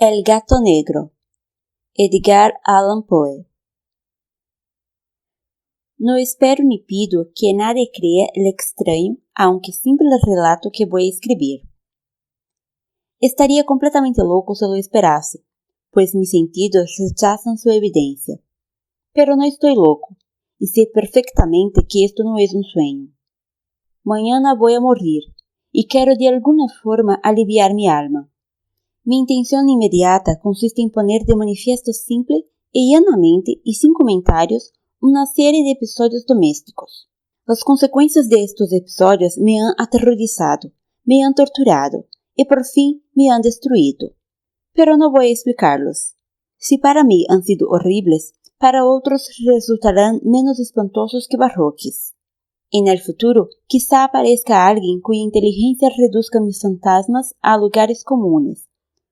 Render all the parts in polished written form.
El gato negro, Edgar Allan Poe. No espero ni pido que nadie crea el extraño, aunque simple relato que voy a escribir. Estaría completamente loco si lo esperase, pues mis sentidos rechazan su evidencia. Pero no estoy loco, y sé perfectamente que esto no es un sueño. Mañana voy a morir, y quiero de alguna forma aliviar mi alma. Mi intención inmediata consiste en poner de manifiesto simple y llanamente y sin comentarios una serie de episodios domésticos. Las consecuencias de estos episodios me han aterrorizado, me han torturado y por fin me han destruido. Pero no voy a explicarlos. Si para mí han sido horribles, para otros resultarán menos espantosos que barroques. En el futuro, quizá aparezca alguien cuya inteligencia reduzca mis fantasmas a lugares comunes.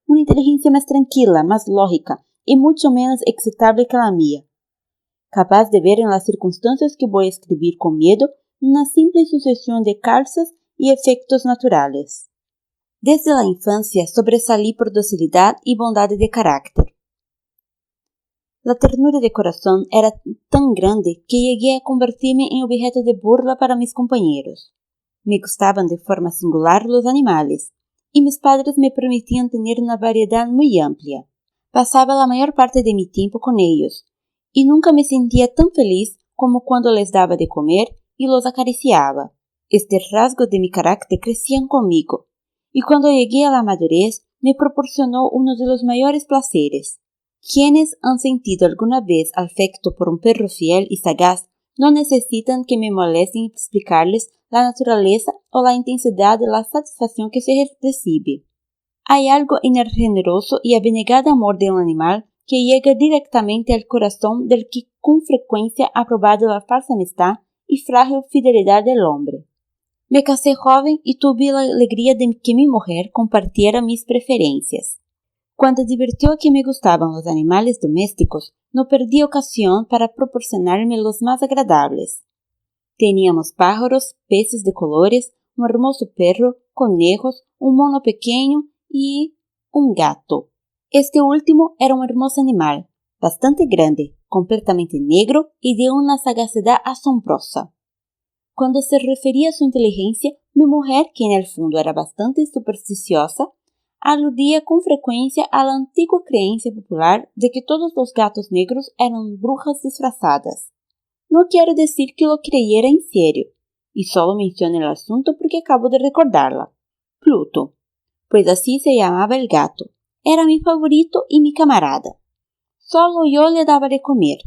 Una inteligencia más tranquila, más lógica y mucho menos excitable que la mía, capaz de ver en las circunstancias que voy a escribir con miedo una simple sucesión de causas y efectos naturales. Desde la infancia sobresalí por docilidad y bondad de carácter. La ternura de corazón era tan grande que llegué a convertirme en objeto de burla para mis compañeros. Me gustaban de forma singular los animales, y mis padres me permitían tener una variedad muy amplia. Pasaba la mayor parte de mi tiempo con ellos, y nunca me sentía tan feliz como cuando les daba de comer y los acariciaba. Este rasgo de mi carácter crecían conmigo, y cuando llegué a la madurez me proporcionó uno de los mayores placeres. Quienes han sentido alguna vez afecto por un perro fiel y sagaz no necesitan que me molesten explicarles la naturaleza o la intensidad de la satisfacción que se recibe. Hay algo en el generoso y abnegado amor de un animal que llega directamente al corazón del que con frecuencia ha probado la falsa amistad y frágil fidelidad del hombre. Me casé joven y tuve la alegría de que mi mujer compartiera mis preferencias. Cuando advirtió que me gustaban los animales domésticos, no perdí ocasión para proporcionarme los más agradables. Teníamos pájaros, peces de colores, un hermoso perro, conejos, un mono pequeño y un gato. Este último era un hermoso animal, bastante grande, completamente negro y de una sagacidad asombrosa. Cuando se refería a su inteligencia, mi mujer, que en el fondo era bastante supersticiosa, aludía con frecuencia a la antigua creencia popular de que todos los gatos negros eran brujas disfrazadas. No quiero decir que lo creyera en serio, y solo menciono el asunto porque acabo de recordarla. Pluto, pues así se llamaba el gato, era mi favorito y mi camarada. Solo yo le daba de comer,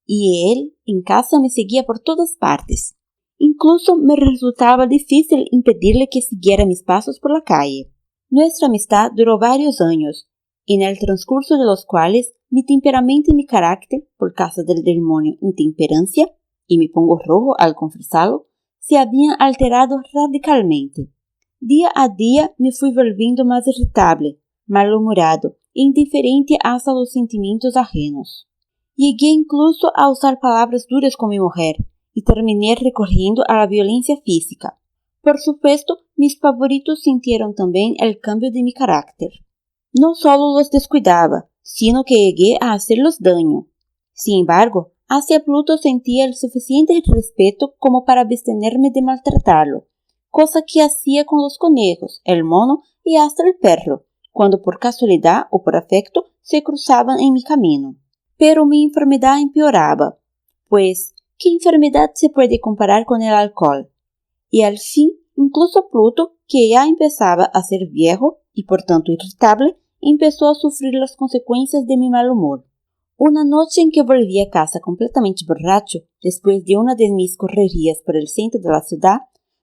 y él en casa me seguía por todas partes. Incluso me resultaba difícil impedirle que siguiera mis pasos por la calle. Nuestra amistad duró varios años, en el transcurso de los cuales mi temperamento y mi carácter, por causa del demonio intemperancia, y me pongo rojo al confesarlo, se habían alterado radicalmente. Día a día me fui volviendo más irritable, malhumorado e indiferente hasta los sentimientos ajenos. Llegué incluso a usar palabras duras con mi mujer y terminé recurriendo a la violencia física. Por supuesto, mis favoritos sintieron también el cambio de mi carácter. No solo los descuidaba, sino que llegué a hacerlos daño. Sin embargo, hacia Pluto sentía el suficiente respeto como para abstenerme de maltratarlo, cosa que hacía con los conejos, el mono y hasta el perro, cuando por casualidad o por afecto se cruzaban en mi camino. Pero mi enfermedad empeoraba, pues, ¿qué enfermedad se puede comparar con el alcohol? Y al fin, incluso Pluto, que ya empezaba a ser viejo y por tanto irritable, empezó a sufrir las consecuencias de mi mal humor. Una noche en que volví a casa completamente borracho, después de una de mis correrías por el centro de la ciudad,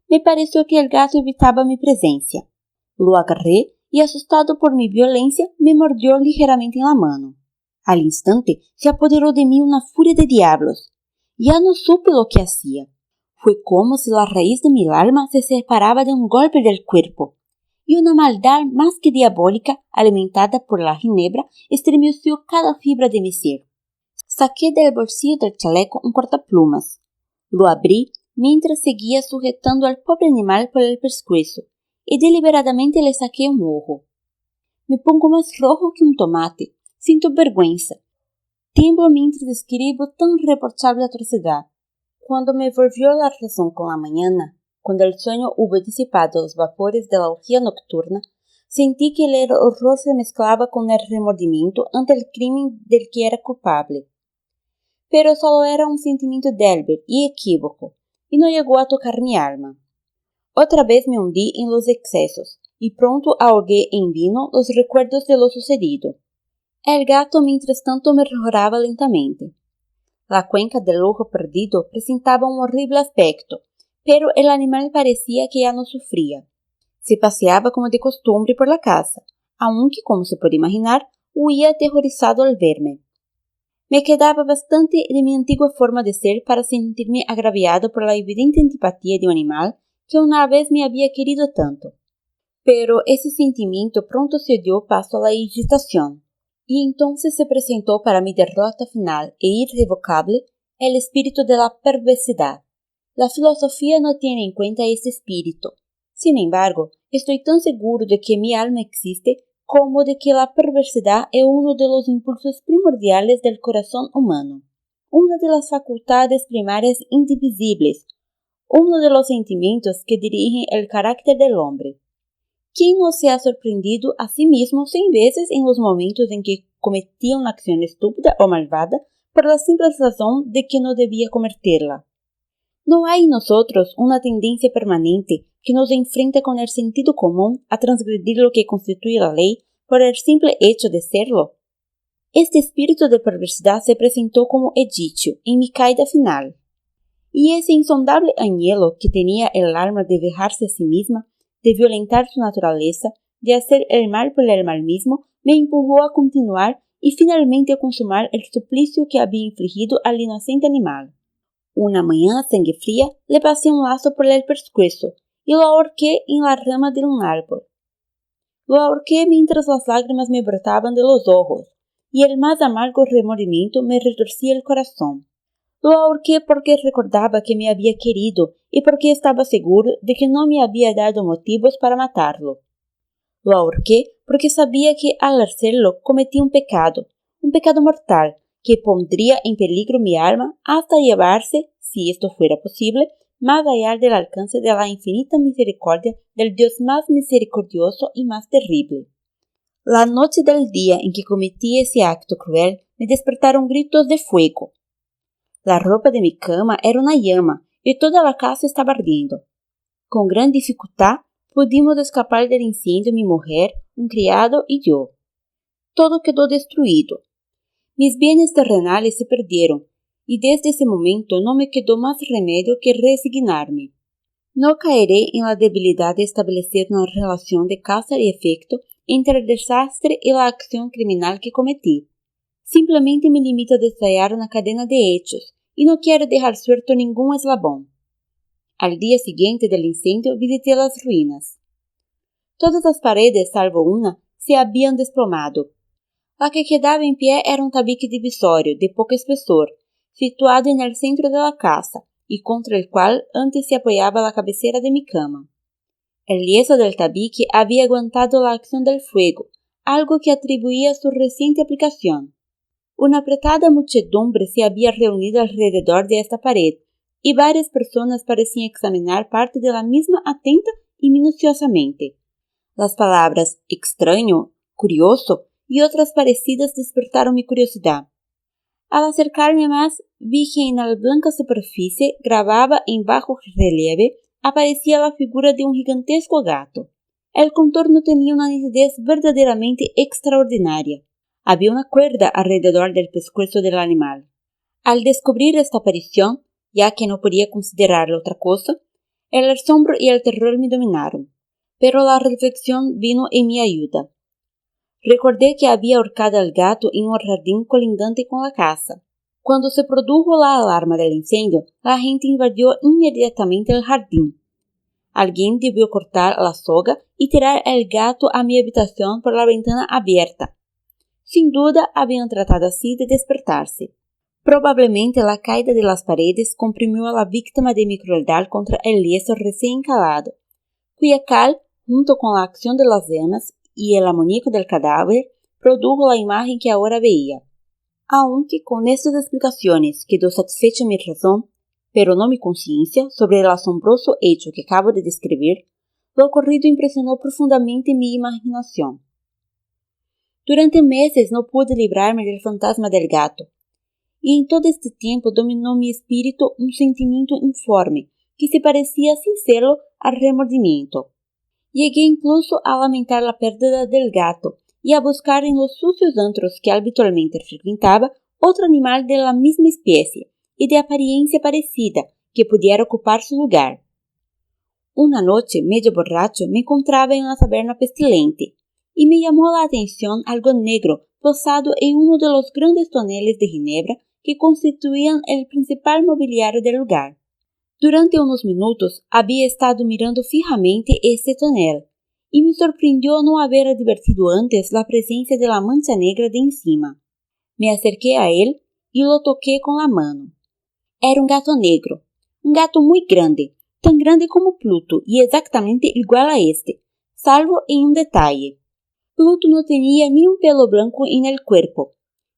me pareció que el gato evitaba mi presencia. Lo agarré y, asustado por mi violencia, me mordió ligeramente en la mano. Al instante se apoderó de mí una furia de diablos. Ya no supe lo que hacía. Fue como si la raíz de mi alma se separaba de un golpe del cuerpo, y una maldad más que diabólica, alimentada por la ginebra, estremeció cada fibra de mi ser. Saqué del bolsillo del chaleco un cortaplumas. Lo abrí mientras seguía sujetando al pobre animal por el pescuezo, y deliberadamente le saqué un ojo. Me pongo más rojo que un tomate. Siento vergüenza. Tiemblo mientras escribo tan reprochable atrocidad. Cuando me volvió la razón con la mañana, cuando el sueño hubo disipado los vapores de la orgía nocturna, sentí que el horror se mezclaba con el remordimiento ante el crimen del que era culpable. Pero solo era un sentimiento débil y equívoco, y no llegó a tocar mi alma. Otra vez me hundí en los excesos, y pronto ahogué en vino los recuerdos de lo sucedido. El gato mientras tanto mejoraba lentamente. La cuenca del ojo perdido presentaba un horrible aspecto, pero el animal parecía que ya no sufría. Se paseaba como de costumbre por la casa, aunque, como se puede imaginar, huía aterrorizado al verme. Me quedaba bastante de mi antigua forma de ser para sentirme agraviado por la evidente antipatía de un animal que una vez me había querido tanto. Pero ese sentimiento pronto se dio paso a la irritación, y entonces se presentó para mi derrota final e irrevocable el espíritu de la perversidad. La filosofía no tiene en cuenta este espíritu. Sin embargo, estoy tan seguro de que mi alma existe como de que la perversidad es uno de los impulsos primordiales del corazón humano, una de las facultades primarias indivisibles, uno de los sentimientos que dirigen el carácter del hombre. ¿Quién no se ha sorprendido a sí mismo 100 veces en los momentos en que cometía una acción estúpida o malvada por la simple razón de que no debía cometerla? ¿No hay en nosotros una tendencia permanente que nos enfrenta con el sentido común a transgredir lo que constituye la ley por el simple hecho de serlo? Este espíritu de perversidad se presentó como he dicho en mi caída final, y ese insondable anhelo que tenía el alma de vejarse a sí misma, de violentar su naturaleza, de hacer el mal por el mal mismo, me empujó a continuar y finalmente a consumar el suplicio que había infligido al inocente animal. Una mañana a sangre fría le pasé un lazo por el pescuezo y lo ahorqué en la rama de un árbol. Lo ahorqué mientras las lágrimas me brotaban de los ojos y el más amargo remordimiento me retorcía el corazón. Lo ahorqué porque recordaba que me había querido y porque estaba seguro de que no me había dado motivos para matarlo. Lo ahorqué porque sabía que al hacerlo cometía un pecado mortal, que pondría en peligro mi alma hasta llevarse, si esto fuera posible, más allá del alcance de la infinita misericordia del Dios más misericordioso y más terrible. La noche del día en que cometí ese acto cruel me despertaron gritos de fuego. La ropa de mi cama era una llama y toda la casa estaba ardiendo. Con gran dificultad pudimos escapar del incendio mi mujer, un criado y yo. Todo quedó destruido. Mis bienes terrenales se perdieron, y desde ese momento no me quedó más remedio que resignarme. No caeré en la debilidad de establecer una relación de causa y efecto entre el desastre y la acción criminal que cometí. Simplemente me limito a detallar una cadena de hechos, y no quiero dejar suelto ningún eslabón. Al día siguiente del incendio visité las ruinas. Todas las paredes, salvo una, se habían desplomado. La que quedaba en pie era un tabique divisorio de poco espesor, situado en el centro de la casa y contra el cual antes se apoyaba la cabecera de mi cama. El lienzo del tabique había aguantado la acción del fuego, algo que atribuía a su reciente aplicación. Una apretada muchedumbre se había reunido alrededor de esta pared, y varias personas parecían examinar parte de la misma atenta y minuciosamente. Las palabras extraño, curioso y otras parecidas despertaron mi curiosidad. Al acercarme más, vi que en la blanca superficie, grabada en bajo relieve, aparecía la figura de un gigantesco gato. El contorno tenía una nitidez verdaderamente extraordinaria. Había una cuerda alrededor del pescuezo del animal. Al descubrir esta aparición, ya que no podía considerarla otra cosa, el asombro y el terror me dominaron. Pero la reflexión vino en mi ayuda. Recordé que había ahorcado al gato en un jardín colindante con la casa. Cuando se produjo la alarma del incendio, la gente invadió inmediatamente el jardín. Alguien debió cortar la soga y tirar el gato a mi habitación por la ventana abierta. Sin duda habían tratado así de despertarse. Probablemente la caída de las paredes comprimió a la víctima de mi crueldad contra el lienzo recién calado, cuya cal, junto con la acción de las llamas y el amoníaco del cadáver produjo la imagen que ahora veía. Aunque con estas explicaciones quedó satisfecha mi razón, pero no mi conciencia, sobre el asombroso hecho que acabo de describir, lo ocurrido impresionó profundamente mi imaginación. Durante meses no pude librarme del fantasma del gato, y en todo este tiempo dominó mi espíritu un sentimiento informe que se parecía sin serlo al remordimiento. Llegué incluso a lamentar la pérdida del gato y a buscar en los sucios antros que habitualmente frecuentaba otro animal de la misma especie y de apariencia parecida que pudiera ocupar su lugar. Una noche, medio borracho, me encontraba en la taberna pestilente y me llamó la atención algo negro posado en uno de los grandes toneles de ginebra que constituían el principal mobiliario del lugar. Durante unos minutos había estado mirando fijamente este tonel y me sorprendió no haber advertido antes la presencia de la mancha negra de encima. Me acerqué a él y lo toqué con la mano. Era un gato negro, un gato muy grande, tan grande como Pluto y exactamente igual a este, salvo en un detalle. Pluto no tenía ni un pelo blanco en el cuerpo,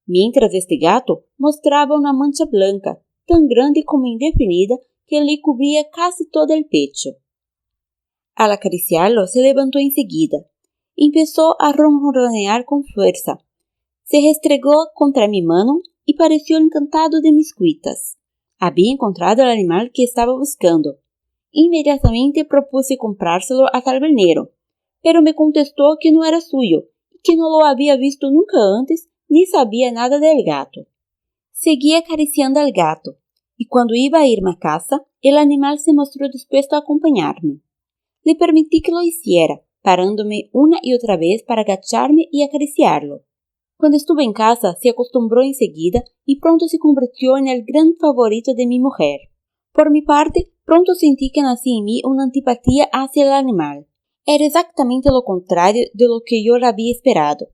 mientras este gato mostraba una mancha blanca, tan grande como indefinida, que le cubría casi todo el pecho. Al acariciarlo, se levantó enseguida. Empezó a ronronear con fuerza. Se restregó contra mi mano y pareció encantado de mis cuitas. Había encontrado el animal que estaba buscando. Inmediatamente propuse comprárselo al tabernero, pero me contestó que no era suyo y que no lo había visto nunca antes ni sabía nada del gato. Seguí acariciando al gato, y cuando iba a irme a casa, el animal se mostró dispuesto a acompañarme. Le permití que lo hiciera, parándome una y otra vez para agacharme y acariciarlo. Cuando estuve en casa, se acostumbró enseguida y pronto se convirtió en el gran favorito de mi mujer. Por mi parte, pronto sentí que nacía en mí una antipatía hacia el animal. Era exactamente lo contrario de lo que yo había esperado,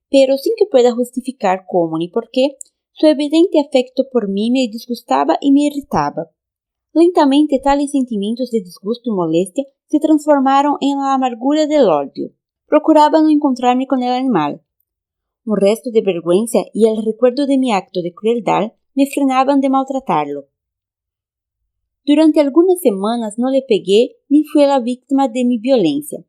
pero sin que pueda justificar cómo ni por qué, su evidente afecto por mí me disgustaba y me irritaba. Lentamente tales sentimientos de disgusto y molestia se transformaron en la amargura del odio. Procuraba no encontrarme con el animal. Un resto de vergüenza y el recuerdo de mi acto de crueldad me frenaban de maltratarlo. Durante algunas semanas no le pegué ni fui la víctima de mi violencia.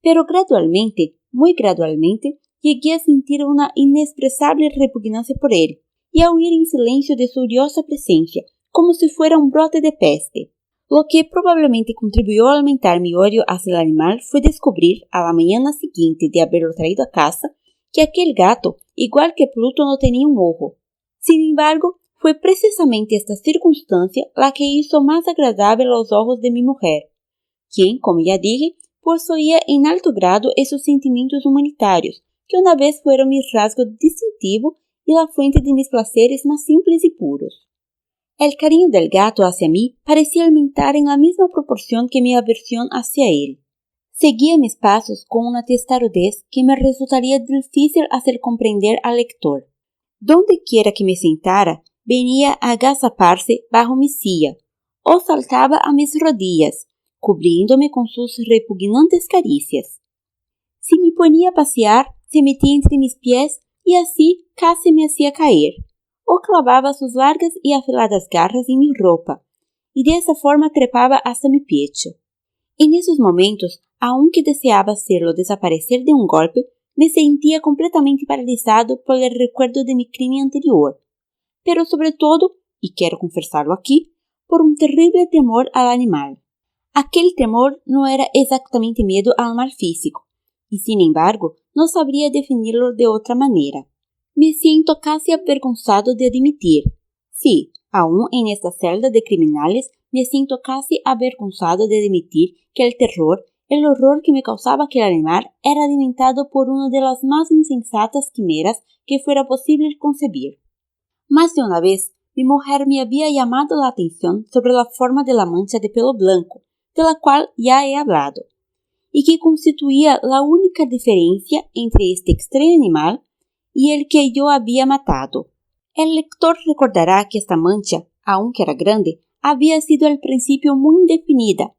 Pero gradualmente, muy gradualmente, llegué a sentir una inexpresable repugnancia por él y a huir en silencio de su odiosa presencia, como si fuera un brote de peste. Lo que probablemente contribuyó a aumentar mi odio hacia el animal fue descubrir, a la mañana siguiente de haberlo traído a casa, que aquel gato, igual que Pluto, no tenía un ojo. Sin embargo, fue precisamente esta circunstancia la que hizo más agradable los ojos de mi mujer, quien, como ya dije, poseía en alto grado esos sentimientos humanitarios que una vez fueron mi rasgo distintivo y la fuente de mis placeres más simples y puros. El cariño del gato hacia mí parecía aumentar en la misma proporción que mi aversión hacia él. Seguía mis pasos con una testarudez que me resultaría difícil hacer comprender al lector. Donde quiera que me sentara, venía a agazaparse bajo mi silla, o saltaba a mis rodillas, cubriéndome con sus repugnantes caricias. Si me ponía a pasear, se metía entre mis pies y así casi me hacía caer, o clavaba sus largas y afiladas garras en mi ropa, y de esa forma trepaba hasta mi pecho. En esos momentos, aunque deseaba hacerlo desaparecer de un golpe, me sentía completamente paralizado por el recuerdo de mi crimen anterior, pero sobre todo, y quiero confesarlo aquí, por un terrible temor al animal. Aquel temor no era exactamente miedo al mal físico, y sin embargo, no sabría definirlo de otra manera. Me siento casi avergonzado de admitir. Sí, aún en esta celda de criminales, me siento casi avergonzado de admitir que el horror que me causaba aquel animal era alimentado por una de las más insensatas quimeras que fuera posible concebir. Más de una vez, mi mujer me había llamado la atención sobre la forma de la mancha de pelo blanco, de la cual ya he hablado, y que constituía la única diferencia entre este extraño animal y el que yo había matado. El lector recordará que esta mancha, aunque era grande, había sido al principio muy indefinida,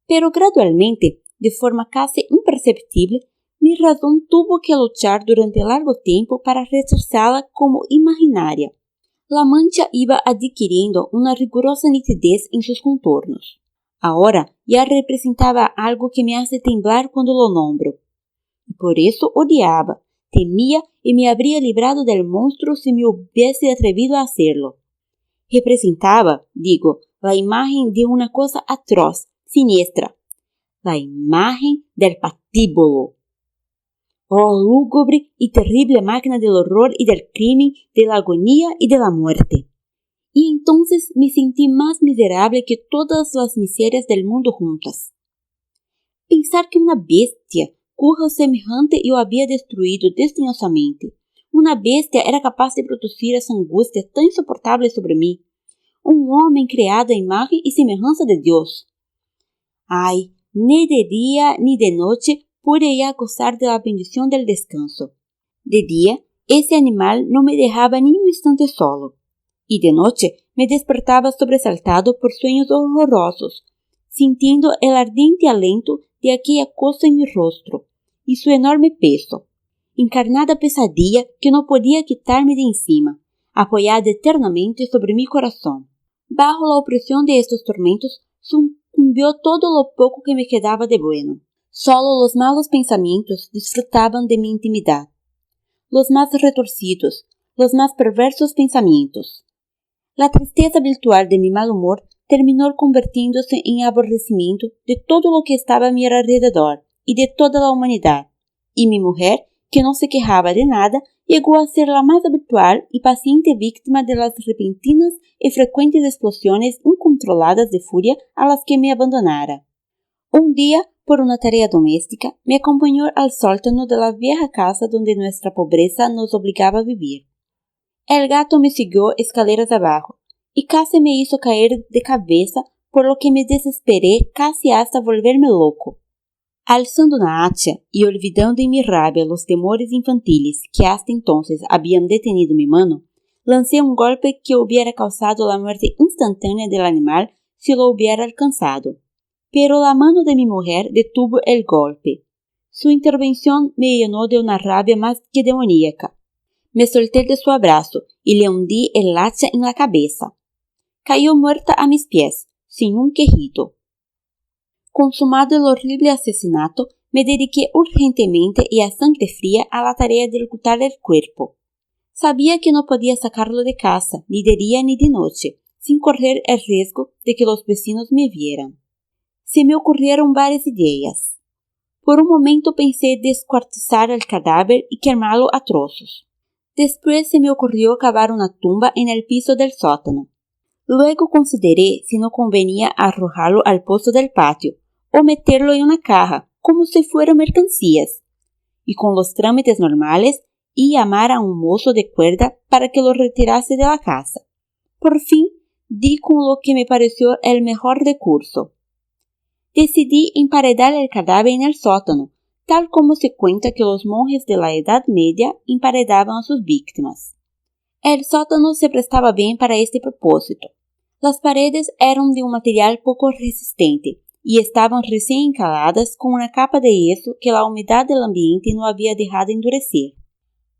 pero gradualmente, de forma casi imperceptible, Mi razón tuvo que luchar durante largo tiempo para rechazarla como imaginaria. La mancha iba adquiriendo una rigurosa nitidez en sus contornos. Ahora ya representaba algo que me hace temblar cuando lo nombro. Y por eso odiaba, temía y me habría librado del monstruo si me hubiese atrevido a hacerlo. Representaba, digo, la imagen de una cosa atroz, siniestra. La imagen del patíbulo. Oh, lúgubre y terrible máquina del horror y del crimen, de la agonía y de la muerte. Y entonces me sentí más miserable que todas las miserias del mundo juntas. Pensar que una bestia, cujo semejante yo había destruido desdeñosamente, una bestia era capaz de producir esa angustia tan insoportable sobre mí, un hombre creado a imagen y semejanza de Dios. Ay, ni de día ni de noche pude ya gozar de la bendición del descanso. De día, ese animal no me dejaba ni un instante solo, y de noche me despertaba sobresaltado por sueños horrorosos, sintiendo el ardiente aliento de aquella cosa en mi rostro, y su enorme peso, encarnada pesadilla que no podía quitarme de encima, apoyada eternamente sobre mi corazón. Bajo la opresión de estos tormentos, sucumbió todo lo poco que me quedaba de bueno. Solo los malos pensamientos disfrutaban de mi intimidad. Los más retorcidos, los más perversos pensamientos. La tristeza virtual de mi mal humor terminó convirtiéndose en aborrecimiento de todo lo que estaba a mi alrededor y de toda la humanidad. Y mi mujer, que no se quejaba de nada, llegó a ser la más habitual y paciente víctima de las repentinas y frecuentes explosiones incontroladas de furia a las que me abandonara. Un día, por una tarea doméstica, me acompañó al sótano de la vieja casa donde nuestra pobreza nos obligaba a vivir. El gato me siguió escaleras abajo y casi me hizo caer de cabeza, por lo que me desesperé casi hasta volverme loco. Alzando una hacha y olvidando en mi rabia los temores infantiles que hasta entonces habían detenido mi mano, lancé un golpe que hubiera causado la muerte instantánea del animal si lo hubiera alcanzado. Pero la mano de mi mujer detuvo el golpe. Su intervención me llenó de una rabia más que demoníaca. Me solté de su abrazo y le hundí el hacha en la cabeza. Cayó muerta a mis pies, sin un quejido. Consumado el horrible asesinato, me dediqué urgentemente y a sangre fría a la tarea de ocultar el cuerpo. Sabía que no podía sacarlo de casa, ni de día ni de noche, sin correr el riesgo de que los vecinos me vieran. Se me ocurrieron varias ideas. Por un momento pensé descuartizar el cadáver y quemarlo a trozos. Después se me ocurrió cavar una tumba en el piso del sótano. Luego consideré si no convenía arrojarlo al pozo del patio o meterlo en una caja, como si fueran mercancías, y con los trámites normales y llamar a un mozo de cuerda para que lo retirase de la casa. Por fin di con lo que me pareció el mejor recurso. Decidí emparedar el cadáver en el sótano, tal como se cuenta que los monjes de la Edad Media emparedaban a sus víctimas. El sótano se prestaba bien para este propósito. Las paredes eran de un material poco resistente y estaban recién encaladas con una capa de yeso que la humedad del ambiente no había dejado endurecer.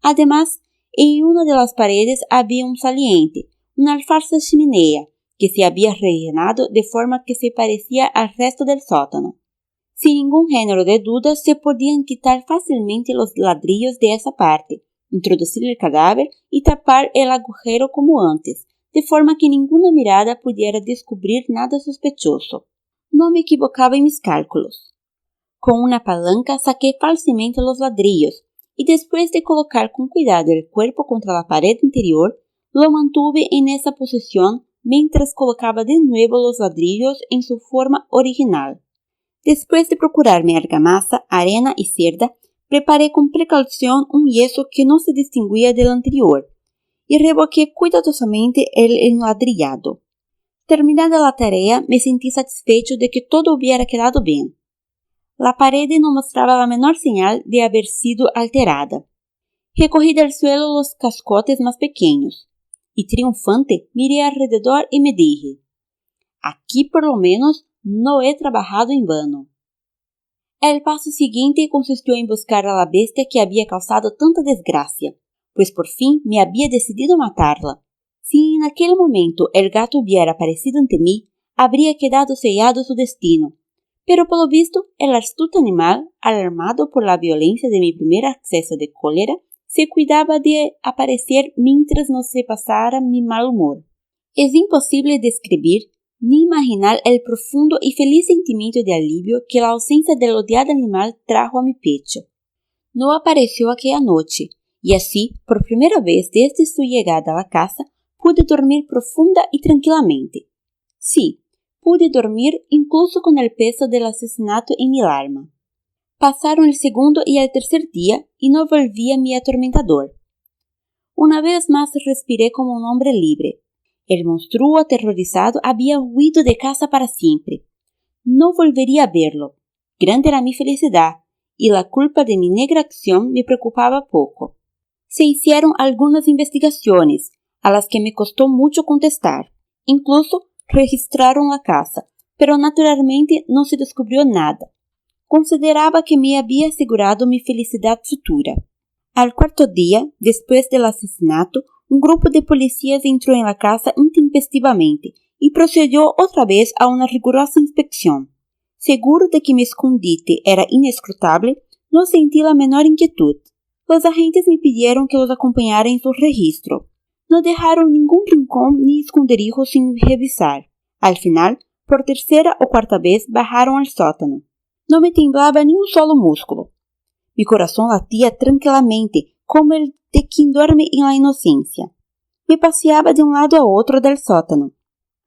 Además, en una de las paredes había un saliente, una falsa chimenea, que se había rellenado de forma que se parecía al resto del sótano. Sin ningún género de duda se podían quitar fácilmente los ladrillos de esa parte, introducir el cadáver y tapar el agujero como antes, de forma que ninguna mirada pudiera descubrir nada sospechoso. No me equivocaba en mis cálculos. Con una palanca saqué falsamente los ladrillos y después de colocar con cuidado el cuerpo contra la pared interior, lo mantuve en esa posición mientras colocaba de nuevo los ladrillos en su forma original. Después de procurarme argamasa, arena y cerda, preparé con precaución un yeso que no se distinguía del anterior y revoqué cuidadosamente el enladrillado. Terminada la tarea, me sentí satisfecho de que todo hubiera quedado bien. La pared no mostraba la menor señal de haber sido alterada. Recogí del suelo los cascotes más pequeños y, triunfante, miré alrededor y me dije: aquí por lo menos no he trabajado en vano. El paso siguiente consistió en buscar a la bestia que había causado tanta desgracia, pues por fin me había decidido matarla. Si en aquel momento el gato hubiera aparecido ante mí, habría quedado sellado su destino. Pero por lo visto, el astuto animal, alarmado por la violencia de mi primer acceso de cólera, se cuidaba de aparecer mientras no se pasara mi mal humor. Es imposible describir ni imaginar el profundo y feliz sentimiento de alivio que la ausencia del odiado animal trajo a mi pecho. No apareció aquella noche, y así, por primera vez desde su llegada a la casa, pude dormir profunda y tranquilamente. Sí, pude dormir incluso con el peso del asesinato en mi alma. Pasaron el segundo y el tercer día y no volvía mi atormentador. Una vez más respiré como un hombre libre. El monstruo aterrorizado había huido de casa para siempre. No volvería a verlo. Grande era mi felicidad, y la culpa de mi negra acción me preocupaba poco. Se hicieron algunas investigaciones, a las que me costó mucho contestar. Incluso registraron la casa, pero naturalmente no se descubrió nada. Consideraba que me había asegurado mi felicidad futura. Al cuarto día, después del asesinato, un grupo de policías entró en la casa intempestivamente y procedió otra vez a una rigurosa inspección. Seguro de que mi escondite era inescrutable, no sentí la menor inquietud. Los agentes me pidieron que los acompañara en su registro. No dejaron ningún rincón ni esconderijo sin revisar. Al final, por tercera o cuarta vez, bajaron al sótano. No me temblaba ni un solo músculo. Mi corazón latía tranquilamente, como el de quien duerme en la inocencia. Me paseaba de un lado a otro del sótano.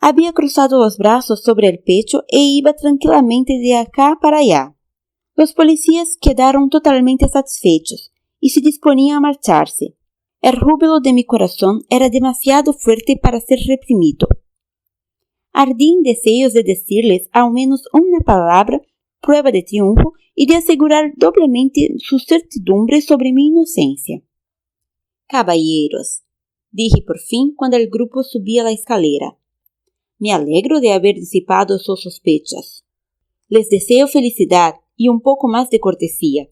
Había cruzado los brazos sobre el pecho e iba tranquilamente de acá para allá. Los policías quedaron totalmente satisfechos y se disponían a marcharse. El júbilo de mi corazón era demasiado fuerte para ser reprimido. Ardí en deseos de decirles al menos una palabra, prueba de triunfo, y de asegurar doblemente su certidumbre sobre mi inocencia. Caballeros, dije por fin cuando el grupo subía la escalera. Me alegro de haber disipado sus sospechas. Les deseo felicidad y un poco más de cortesía.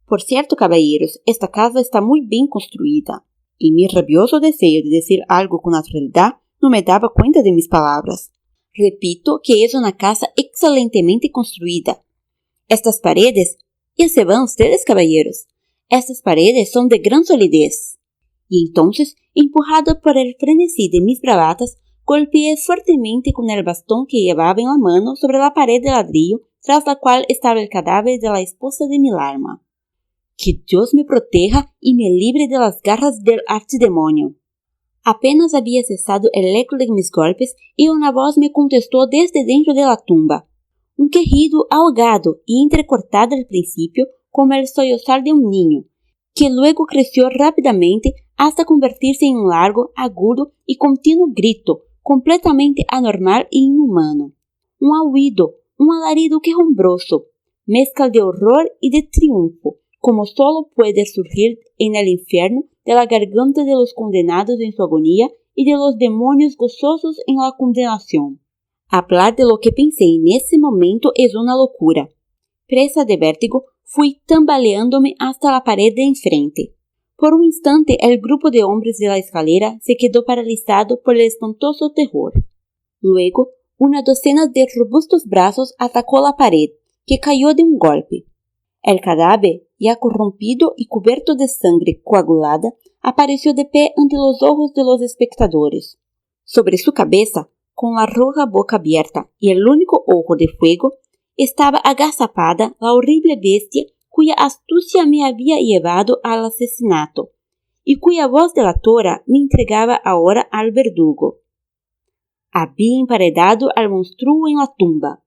Por cierto, caballeros, esta casa está muy bien construida, y mi rabioso deseo de decir algo con naturalidad no me daba cuenta de mis palabras. Repito que es una casa excelentemente construida. Estas paredes, ya se van ustedes, caballeros, estas paredes son de gran solidez. Y entonces, empujado por el frenesí de mis bravatas, golpeé fuertemente con el bastón que llevaba en la mano sobre la pared de ladrillo, tras la cual estaba el cadáver de la esposa de mi alma. Que Dios me proteja y me libre de las garras del archidemonio. Apenas había cesado el eco de mis golpes y una voz me contestó desde dentro de la tumba. Un quejido ahogado y entrecortado al principio como el sollozar de un niño, que luego creció rápidamente hasta convertirse en un largo, agudo y continuo grito, completamente anormal e inhumano. Un aullido, un alarido quejumbroso, mezcla de horror y de triunfo, como solo puede surgir en el infierno de la garganta de los condenados en su agonía y de los demonios gozosos en la condenación. Hablar de lo que pensé en ese momento es una locura. Presa de vértigo, fui tambaleándome hasta la pared de enfrente. Por un instante el grupo de hombres de la escalera se quedó paralizado por el espantoso terror. Luego, una docena de robustos brazos atacó la pared, que cayó de un golpe. El cadáver, ya corrompido y cubierto de sangre coagulada, apareció de pie ante los ojos de los espectadores. Sobre su cabeza, con la roja boca abierta y el único ojo de fuego, estaba agazapada la horrible bestia cuya astucia me había llevado al asesinato, y cuya voz delatora me entregaba ahora al verdugo. Había emparedado al monstruo en la tumba.